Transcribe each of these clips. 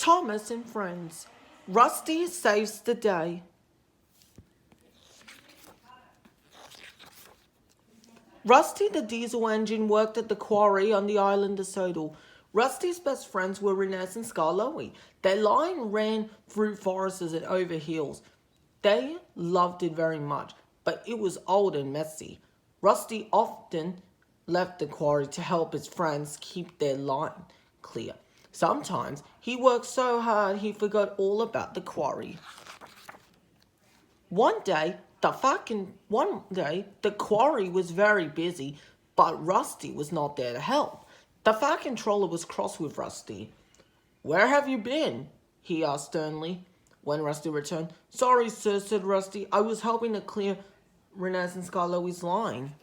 Thomas and Friends. Rusty saves the day. Rusty the diesel engine worked at the quarry on the island of Sodal. Rusty's best friends were Renez and Skarloey. Their line ran through forests and over hills. They loved it very much, but it was old and messy. Rusty often left the quarry to help his friends keep their line clear. Sometimes he worked so hard he forgot all about the quarry. One day, the quarry was very busy, but Rusty was not there to help. The fat controller was cross with Rusty. "Where have you been?" he asked sternly. When Rusty returned, "Sorry, sir," said Rusty. "I was helping to clear Renez and Skarloey's line."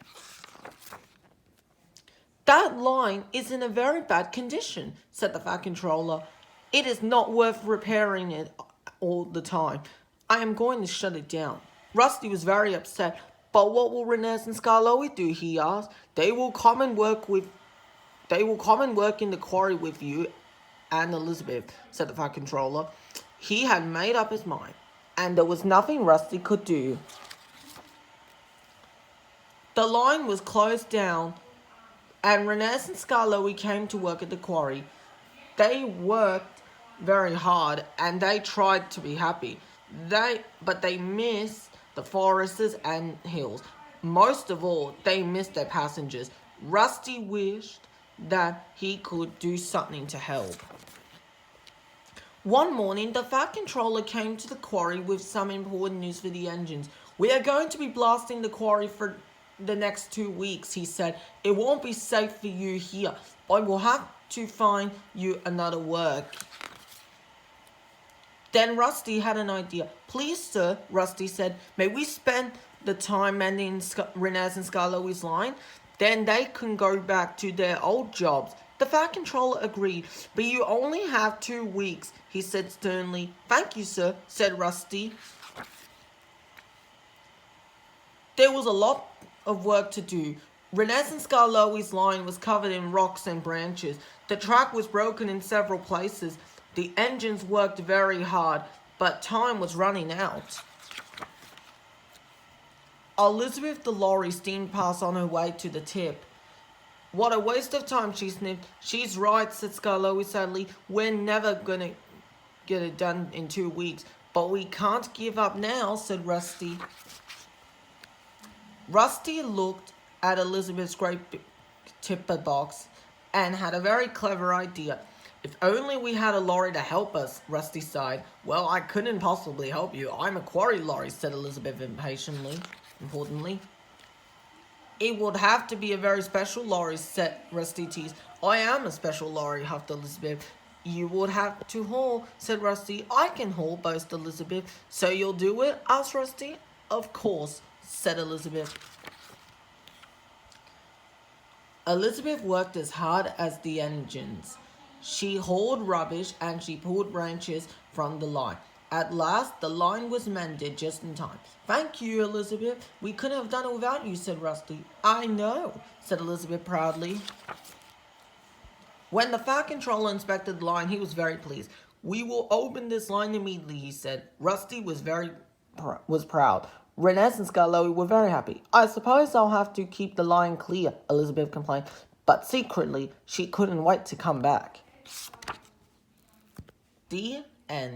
"That line is in a very bad condition," said the fat controller. "It is not worth repairing it all the time. I am going to shut it down." Rusty was very upset. "But what will Renez and Skarloey do?" he asked. They will come and work in the quarry with you and Elizabeth," said the fat controller. He had made up his mind, and there was nothing Rusty could do. The line was closed down, and Renez and Skarloey came to work at the quarry. They worked very hard, and they tried to be happy. But they missed the forests and hills. Most of all, they missed their passengers. Rusty wished that he could do something to help. One morning, the fat controller came to the quarry with some important news for the engines. "We are going to be blasting the quarry for the next 2 weeks," he said. "It won't be safe for you here. I will have to find you another work." Then Rusty had an idea. "Please, sir," Rusty said, "may we spend the time mending Renez and Skarloey's line? Then they can go back to their old jobs." The fat controller agreed. "But you only have 2 weeks," he said sternly. "Thank you, sir," said Rusty. There was a lot of work to do. Renez and Skarloey's line was covered in rocks and branches. The track was broken in several places. The engines worked very hard, but time was running out. Elizabeth the lorry steamed past on her way to the tip. "What a waste of time," she sniffed. "She's right," said Skarloey sadly. "We're never gonna get it done in 2 weeks. But we can't give up now," said Rusty. Rusty looked at Elizabeth's great tipper box and had a very clever idea. "If only we had a lorry to help us," Rusty sighed. "Well, I couldn't possibly help you. I'm a quarry lorry," said Elizabeth importantly. "It would have to be a very special lorry," said Rusty teased. "I am a special lorry," huffed Elizabeth. "You would have to haul," said Rusty. "I can haul," boasted Elizabeth. "So you'll do it?" asked Rusty. "Of course," said Elizabeth. Elizabeth worked as hard as the engines. She hauled rubbish and she pulled branches from the line. At last, the line was mended just in time. "Thank you, Elizabeth. We couldn't have done it without you," said Rusty. "I know," said Elizabeth proudly. When the fat controller inspected the line, he was very pleased. "We will open this line immediately," he said. Rusty was proud. Renez and Skarloey were very happy. "I suppose I'll have to keep the line clear," Elizabeth complained. But secretly, she couldn't wait to come back. The end.